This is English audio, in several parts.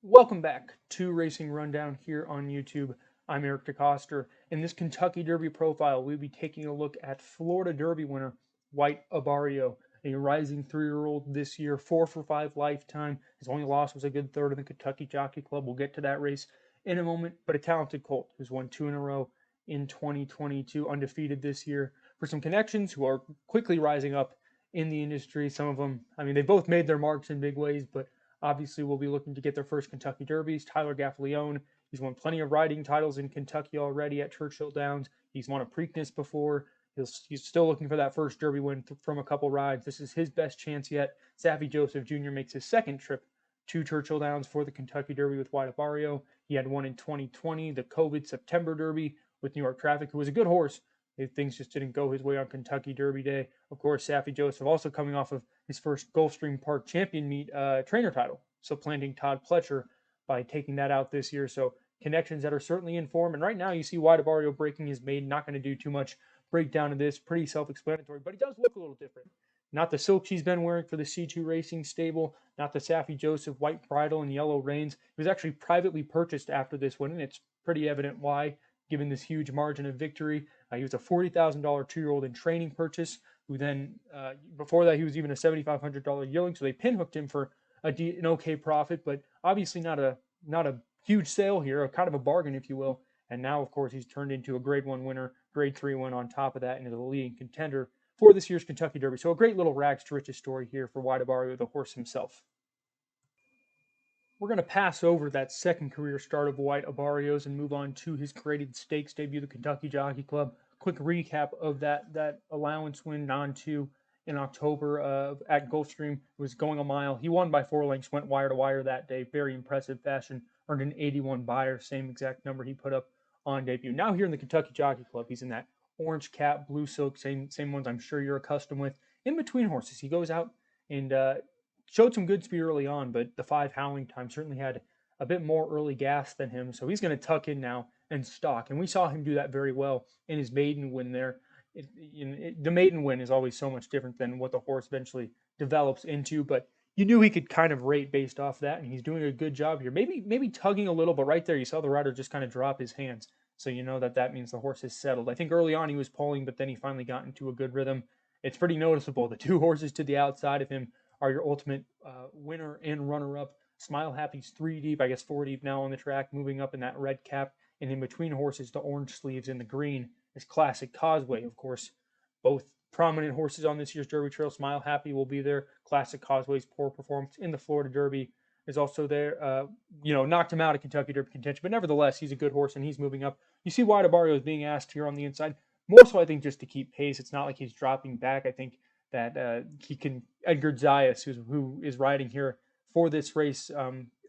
Welcome back to Racing Rundown here on YouTube. I'm Eric DeCoster. In this Kentucky Derby profile, we'll be taking a look at Florida Derby winner White Abarrio, a rising 3-year-old this year, 4 for 5 lifetime. His only loss was a good third in the Kentucky Jockey Club. We'll get to that race in a moment, but a talented colt who's won 2 in a row in 2022, undefeated this year. For some connections who are quickly rising up in the industry, some of them, they both made their marks in big ways, but obviously will be looking to get their first Kentucky Derbies. Tyler Gaffalione, he's won plenty of riding titles in Kentucky already at Churchill Downs. He's won a Preakness before. He's still looking for that first Derby win from a couple rides. This is his best chance yet. Savvy Joseph Jr. makes his second trip to Churchill Downs for the Kentucky Derby with White Abarrio. He had one in 2020, the COVID September Derby with New York Traffic, who was a good horse. Things just didn't go his way on Kentucky Derby Day. Of course, Saffy Joseph also coming off of his first Gulfstream Park champion meet trainer title, supplanting Todd Pletcher by taking that out this year. So connections that are certainly in form. And right now you see White Abarrio breaking his maiden. Not going to do too much breakdown of this. Pretty self-explanatory, but he does look a little different. Not the silk she's been wearing for the C2 Racing stable, not the Saffy Joseph white bridle and yellow reins. He was actually privately purchased after this win, and it's pretty evident why, given this huge margin of victory. He was a $40,000 2-year-old in training purchase, who then, before that, he was even a $7,500 yearling. So they pinhooked him for an okay profit, but obviously not a huge sale here, a kind of a bargain, if you will. And now, of course, he's turned into a Grade 1 winner, Grade 3 win on top of that, and is a leading contender for this year's Kentucky Derby. So a great little rags to riches story here for White Abarrio, the horse himself. We're going to pass over that second career start of White Abarrio's and move on to his graded stakes debut, the Kentucky Jockey Club. Quick recap of that allowance win, non-2 in October at Gulfstream. It was going a mile. He won by 4 lengths, went wire to wire that day. Very impressive fashion. Earned an 81 buyer, same exact number he put up on debut. Now here in the Kentucky Jockey Club, he's in that orange cap, blue silk, same ones I'm sure you're accustomed with. In between horses, he goes out and showed some good speed early on, but the 5 Howling Time certainly had a bit more early gas than him. So he's going to tuck in now and stalk. And we saw him do that very well in his maiden win there. The maiden win is always so much different than what the horse eventually develops into, but you knew he could kind of rate based off that, and he's doing a good job here. Maybe tugging a little, but right there you saw the rider just kind of drop his hands. So you know that means the horse is settled. I think early on he was pulling, but then he finally got into a good rhythm. It's pretty noticeable. The 2 horses to the outside of him are your ultimate winner and runner-up. Smile Happy's 3 deep, I guess 4 deep now on the track, moving up in that red cap. And in between horses, the orange sleeves and the green is Classic Causeway. Of course, both prominent horses on this year's Derby Trail. Smile Happy will be there. Classic Causeway's poor performance in the Florida Derby is also there. Knocked him out of Kentucky Derby contention, but nevertheless, he's a good horse and he's moving up. You see White Abarrio is being asked here on the inside. More so, I think, just to keep pace. It's not like he's dropping back. I think that he can. Edgar Zayas, who is riding here for this race,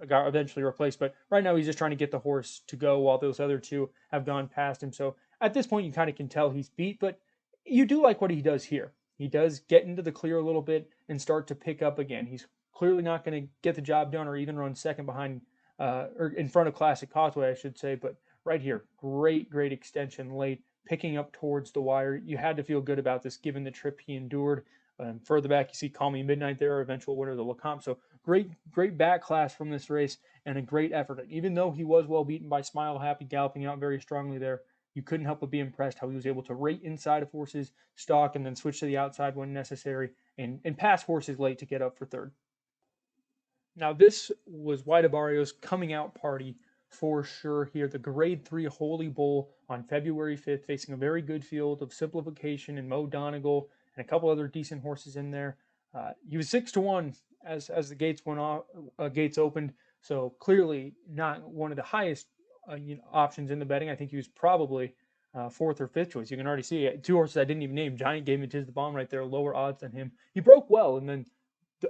got eventually replaced. But right now, he's just trying to get the horse to go while those other two have gone past him. So at this point, you kind of can tell he's beat, but you do like what he does here. He does get into the clear a little bit and start to pick up again. He's clearly not going to get the job done or even run second behind or in front of Classic Causeway, I should say. But right here, great extension late, picking up towards the wire. You had to feel good about this given the trip he endured. Further back, you see Call Me Midnight there, eventual winner of the Lecomte. So great back class from this race and a great effort. Even though he was well beaten by Smile Happy, galloping out very strongly there, you couldn't help but be impressed how he was able to rate inside of horses, stalk, and then switch to the outside when necessary, and pass horses late to get up for third. Now, this was White Abarrio's coming out party for sure here. The Grade 3 Holy Bull on February 5th, facing a very good field of Simplification and Mo Donegal and a couple other decent horses in there. He was 6-1 as the gates went off, gates opened. So clearly not one of the highest options in the betting. I think he was probably fourth or fifth choice. You can already see it. 2 horses I didn't even name. Giant Game and Tis the Bomb right there, lower odds than him. He broke well, and then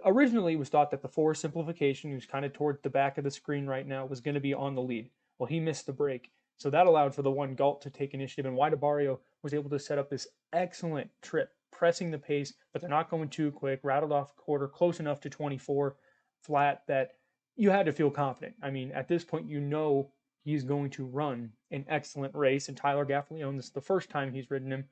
originally it was thought that the 4 Simplification, who's kind of towards the back of the screen right now, was going to be on the lead. Well, he missed the break. So that allowed for the 1 Galt to take initiative, and White Abarrio was able to set up this excellent trip, pressing the pace, but they're not going too quick, rattled off a quarter, close enough to 24 flat that you had to feel confident. I mean, at this point, you know he's going to run an excellent race, and Tyler Gaffalione, this is the first time he's ridden him,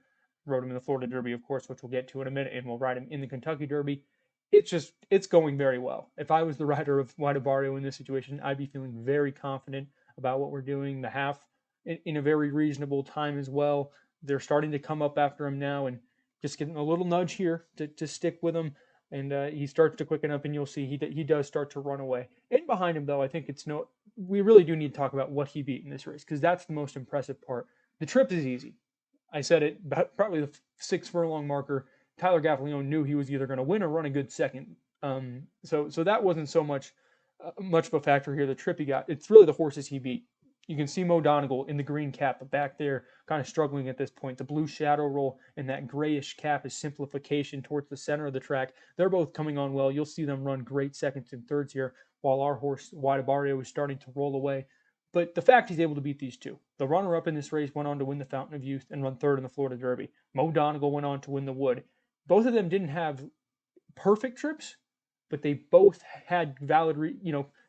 rode him in the Florida Derby, of course, which we'll get to in a minute, and we'll ride him in the Kentucky Derby. it's going very well. If I was the rider of White Abarrio in this situation, I'd be feeling very confident about what we're doing. The half in a very reasonable time as well. They're starting to come up after him now, and just getting a little nudge here to stick with him. And he starts to quicken up, and you'll see he does start to run away. And behind him, though, I think it's no. We really do need to talk about what he beat in this race because that's the most impressive part. The trip is easy. I said it, probably the 6 furlong marker. Tyler Gaffalione knew he was either going to win or run a good second. So that wasn't so much of a factor here. The trip he got, it's really the horses he beat. You can see Mo Donegal in the green cap, but back there, kind of struggling at this point. The blue shadow roll and that grayish cap is simplification towards the center of the track. They're both coming on well. You'll see them run great seconds and thirds here, while our horse, White Abarrio, is starting to roll away. But the fact he's able to beat these two. The runner-up in this race went on to win the Fountain of Youth and run third in the Florida Derby. Mo Donegal went on to win the Wood. Both of them didn't have perfect trips, but they both had valid,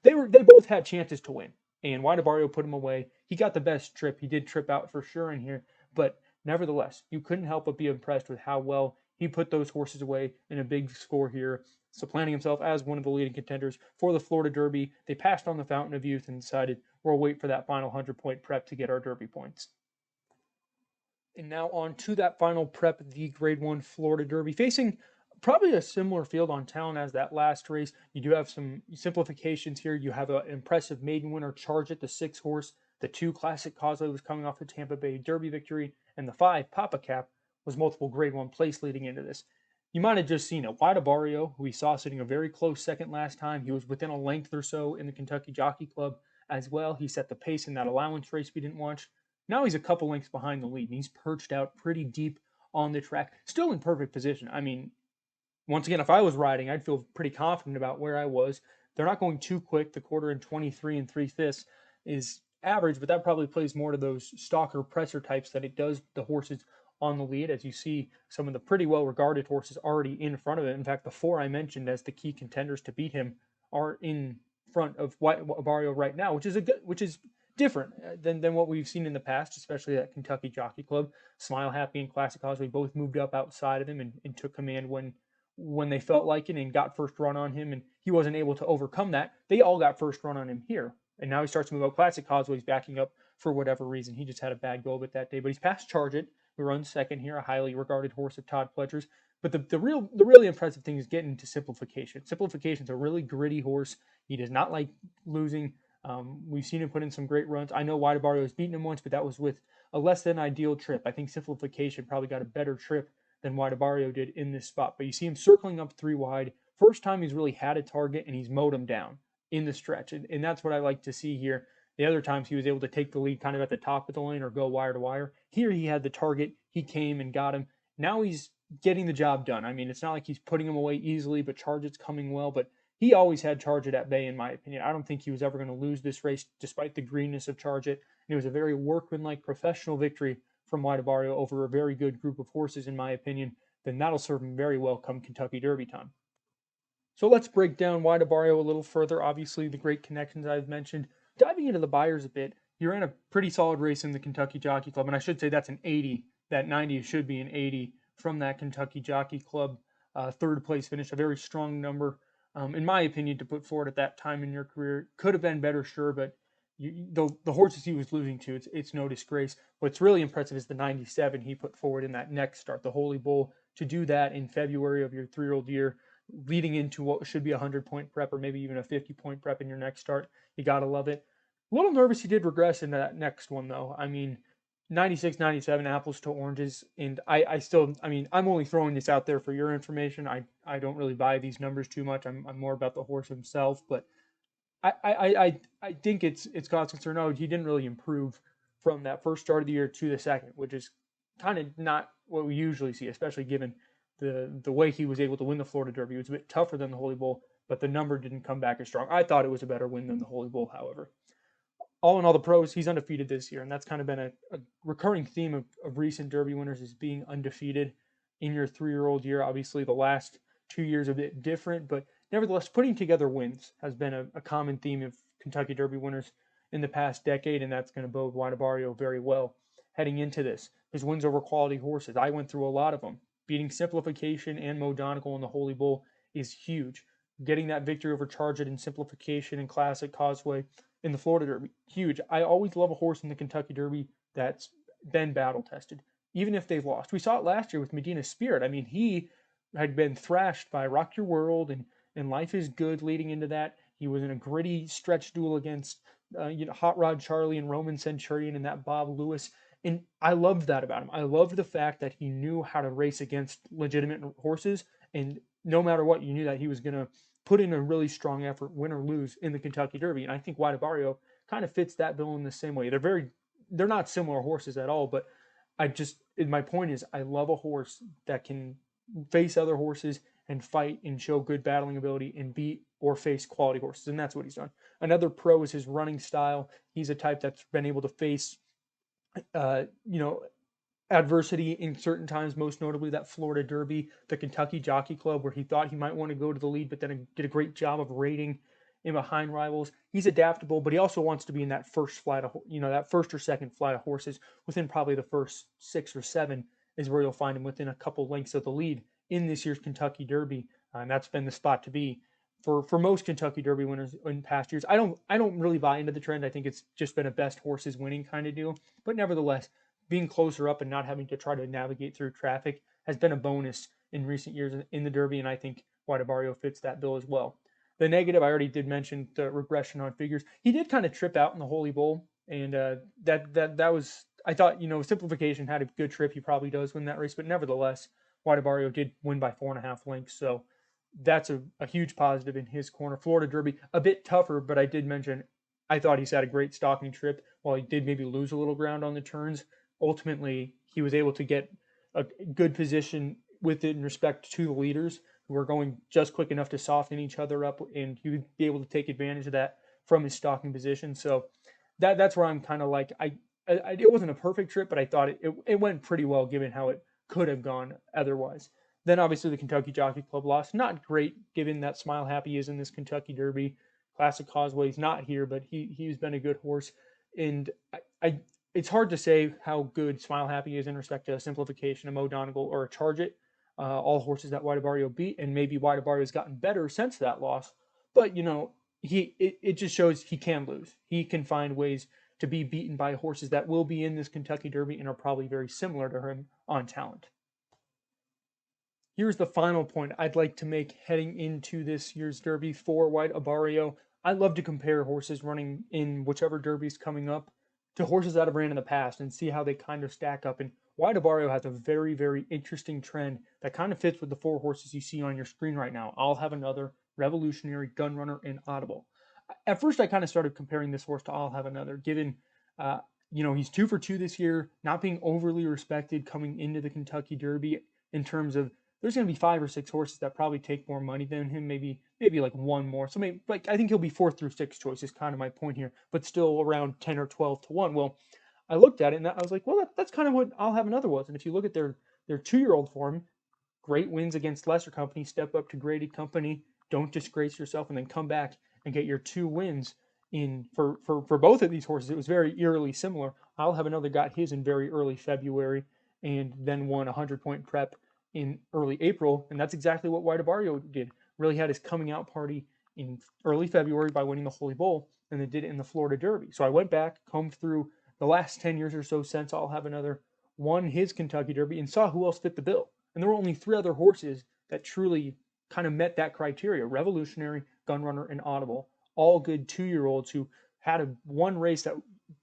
they both had chances to win. And White Abarrio put him away. He got the best trip. He did trip out for sure in here, but nevertheless, you couldn't help but be impressed with how well he put those horses away in a big score here, supplanting himself as one of the leading contenders for the Florida Derby. They passed on the Fountain of Youth and decided we'll wait for that final 100-point prep to get our Derby points. And now on to that final prep, the Grade 1 Florida Derby, facing probably a similar field on talent as that last race. You do have some simplifications here. You have an impressive maiden winner, Charge It, the 6 horse. The 2 Classic Causeway was coming off the Tampa Bay Derby victory, and the 5 Papa Cap was multiple Grade 1 place leading into this. You might have just seen it. White Abarrio, who we saw sitting a very close second last time, he was within a length or so in the Kentucky Jockey Club as well. He set the pace in that allowance race we didn't watch. Now he's a couple lengths behind the lead, and he's perched out pretty deep on the track, still in perfect position. I mean, once again, if I was riding, I'd feel pretty confident about where I was. They're not going too quick. The quarter in 23 and 3/5 is average, but that probably plays more to those stalker presser types than it does the horses on the lead. As you see, some of the pretty well regarded horses already in front of it. In fact, the 4 I mentioned as the key contenders to beat him are in front of White Abarrio right now, which is different than what we've seen in the past, especially at Kentucky Jockey Club. Smile Happy and Classic Causeway both moved up outside of him and took command when they felt like it and got first run on him, and he wasn't able to overcome that. They all got first run on him here, and now he starts to move up. Classic Causeway's backing up for whatever reason. He just had a bad go of it that day, but he's past Charge It, who runs second here, a highly regarded horse of Todd Pletcher's. But the really impressive thing is getting to Simplification. Simplification's a really gritty horse. He does not like losing. We've seen him put in some great runs. I know White Abarrio has beaten him once, but that was with a less than ideal trip. I think Simplification probably got a better trip than White Abarrio did in this spot. But you see him circling up 3 wide. First time he's really had a target, and he's mowed him down in the stretch. And that's what I like to see here. The other times he was able to take the lead kind of at the top of the lane or go wire to wire. Here he had the target. He came and got him. Now he's getting the job done. I mean, it's not like he's putting him away easily, but Charge It's coming well. But he always had Charge It at bay, in my opinion. I don't think he was ever going to lose this race, despite the greenness of Charge It. And it was a very workmanlike, professional victory from White Abarrio over a very good group of horses, in my opinion. Then that'll serve him very well come Kentucky Derby time. So let's break down White Abarrio a little further. Obviously, the great connections I've mentioned. Diving into the Buyers a bit, you're in a pretty solid race in the Kentucky Jockey Club, and I should say that's an 80. That 90 should be an 80 from that Kentucky Jockey Club third place finish. A very strong number, in my opinion, to put forward at that time in your career. Could have been better, sure, but the horses he was losing to, it's no disgrace. What's really impressive is the 97 he put forward in that next start, the Holy Bull. To do that in February of your 3-year-old year, leading into what should be a 100-point prep or maybe even a 50-point prep in your next start, you got to love it. A little nervous he did regress into that next one, though. I mean, 96, 97, apples to oranges. And I'm only throwing this out there for your information. I don't really buy these numbers too much. I'm more about the horse himself. But I think it's cause concern. No, he didn't really improve from that first start of the year to the second, which is kind of not what we usually see, especially given the way he was able to win the Florida Derby. It was a bit tougher than the Holy Bull, but the number didn't come back as strong. I thought it was a better win than the Holy Bull, however. All in all, the pros, he's undefeated this year, and that's kind of been a recurring theme of recent Derby winners is being undefeated in your 3-year-old year. Obviously, the last 2 years are a bit different, but nevertheless, putting together wins has been a common theme of Kentucky Derby winners in the past decade, and that's going to bode White Abarrio very well heading into this. His wins over quality horses, I went through a lot of them, beating Simplification and Mo Donegal in the Holy Bull is huge. Getting that victory over Charge It in Simplification and Classic Causeway in the Florida Derby, huge. I always love a horse in the Kentucky Derby that's been battle tested, even if they've lost. We saw it last year with Medina Spirit. I mean, he had been thrashed by Rock Your World and Life is Good leading into that. He was in a gritty stretch duel against Hot Rod Charlie and Roman Centurion and that Bob Lewis. And I loved that about him. I loved the fact that he knew how to race against legitimate horses. And no matter what, you knew that he was going to put in a really strong effort, win or lose, in the Kentucky Derby. And I think White Abarrio kind of fits that bill in the same way. They're not similar horses at all, but my point is, I love a horse that can face other horses and fight and show good battling ability and beat or face quality horses. And that's what he's done. Another pro is his running style. He's a type that's been able to face, uh, you know, adversity in certain times, most notably that Florida Derby, the Kentucky Jockey Club, where he thought he might want to go to the lead, but then did a great job of rating in behind rivals. He's adaptable, but he also wants to be in that first flight of, that first or second flight of horses within probably the first 6 or 7 is where you'll find him within a couple lengths of the lead in this year's Kentucky Derby. And that's been the spot to be for most Kentucky Derby winners in past years. I don't really buy into the trend. I think it's just been a best horses winning kind of deal. But nevertheless, being closer up and not having to try to navigate through traffic has been a bonus in recent years in the Derby, and I think White Abarrio fits that bill as well. The negative, I already did mention the regression on figures. He did kind of trip out in the Holy Bowl, and that was, I thought, Simplification had a good trip. He probably does win that race, but nevertheless, White Abarrio did win by 4.5 lengths, so that's a huge positive in his corner. Florida Derby, a bit tougher, but I did mention I thought he's had a great stalking trip. While he did maybe lose a little ground on the turns, ultimately he was able to get a good position with it in respect to the leaders who were going just quick enough to soften each other up, and he would be able to take advantage of that from his stalking position. So that's where I'm kind of like it wasn't a perfect trip, but I thought it went pretty well given how it could have gone otherwise. Then obviously the Kentucky Jockey Club lost. Not great given that Smile Happy is in this Kentucky Derby. Classic Causeway's not here, but he's been a good horse. And I it's hard to say how good Smile Happy is in respect to a Simplification, a Mo Donegal, or a Charge It. All horses that White Abarrio beat, and maybe White Abarrio has gotten better since that loss. But it just shows he can lose. He can find ways to be beaten by horses that will be in this Kentucky Derby and are probably very similar to him on talent. Here's the final point I'd like to make heading into this year's Derby for White Abarrio. I love to compare horses running in whichever Derby's coming up to horses that have ran in the past and see how they kind of stack up. And White Abarrio has a very, very interesting trend that kind of fits with the 4 horses you see on your screen right now. I'll Have Another, Revolutionary, Gunrunner, and Audible. At first, I kind of started comparing this horse to I'll Have Another, given he's 2 for 2 this year, not being overly respected coming into the Kentucky Derby in terms of there's going to be 5 or 6 horses that probably take more money than him, maybe like one more. So maybe like I think he'll be 4th through 6th choice is kind of my point here, but still around 10 or 12 to 1. Well, I looked at it and I was like, well, that's kind of what I'll Have Another was. And if you look at their 2-year-old form, great wins against lesser company, step up to graded company, don't disgrace yourself, and then come back and get your 2 wins in for both of these horses. It was very eerily similar. I'll Have Another got his in very early February and then won a 100-point prep in early April, and that's exactly what White Abarrio did. Really had his coming out party in early February by winning the Holy Bowl, and then did it in the Florida Derby. So I went back, combed through the last 10 years or so since I'll Have Another won his Kentucky Derby, and saw who else fit the bill. And there were only 3 other horses that truly kind of met that criteria: Revolutionary, Gunrunner, and Audible. All good 2-year-olds who had one race that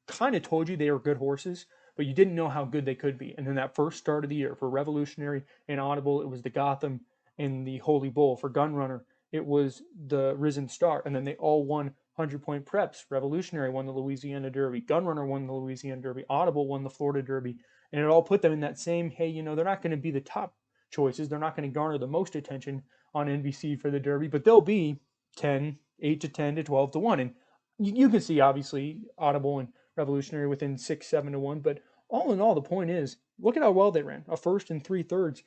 kind of told you they were good horses, but you didn't know how good they could be. And then that first start of the year for Revolutionary and Audible, it was the Gotham and the Holy Bull. For Gunrunner, it was the Risen Star. And then they all won 100-point preps. Revolutionary won the Louisiana Derby. Gunrunner won the Louisiana Derby. Audible won the Florida Derby. And it all put them in that same, hey, they're not going to be the top choices. They're not going to garner the most attention on NBC for the Derby, but they'll be 8 to 10 to 12 to 1. And you can see, obviously, Audible and Revolutionary within 6, 7 to 1. But all in all, the point is, look at how well they ran. A first and 3/3.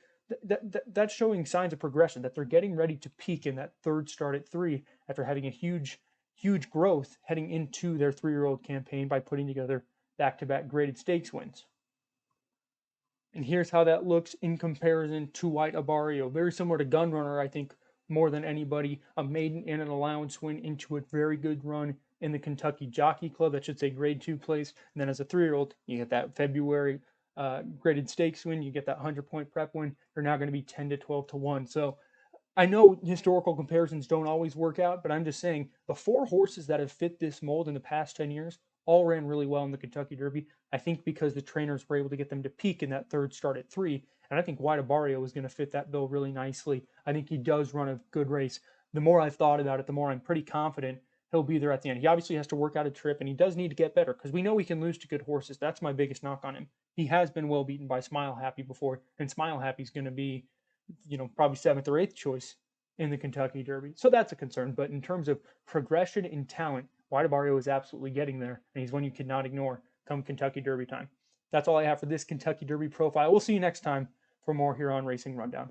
That's showing signs of progression, that they're getting ready to peak in that third start at 3 after having a huge growth heading into their 3-year-old campaign by putting together back-to-back graded stakes wins. And here's how that looks in comparison to White Abarrio. Very similar to Gunrunner, I think more than anybody. A maiden and an allowance win into a very good run in the Kentucky Jockey Club. That should say grade 2 place. And then as a 3-year-old, you get that February graded stakes win. You get that 100-point prep win. You're now going to be 10 to 12 to 1. So I know historical comparisons don't always work out, but I'm just saying the 4 horses that have fit this mold in the past 10 years all ran really well in the Kentucky Derby. I think because the trainers were able to get them to peak in that third start at 3. And I think White Abarrio is going to fit that bill really nicely. I think he does run a good race. The more I've thought about it, the more I'm pretty confident he'll be there at the end. He obviously has to work out a trip, and he does need to get better because we know he can lose to good horses. That's my biggest knock on him. He has been well beaten by Smile Happy before, and Smile Happy's going to be, probably 7th or 8th choice in the Kentucky Derby. So that's a concern. But in terms of progression in talent, White Abarrio is absolutely getting there, and he's one you cannot ignore come Kentucky Derby time. That's all I have for this Kentucky Derby profile. We'll see you next time for more here on Racing Rundown.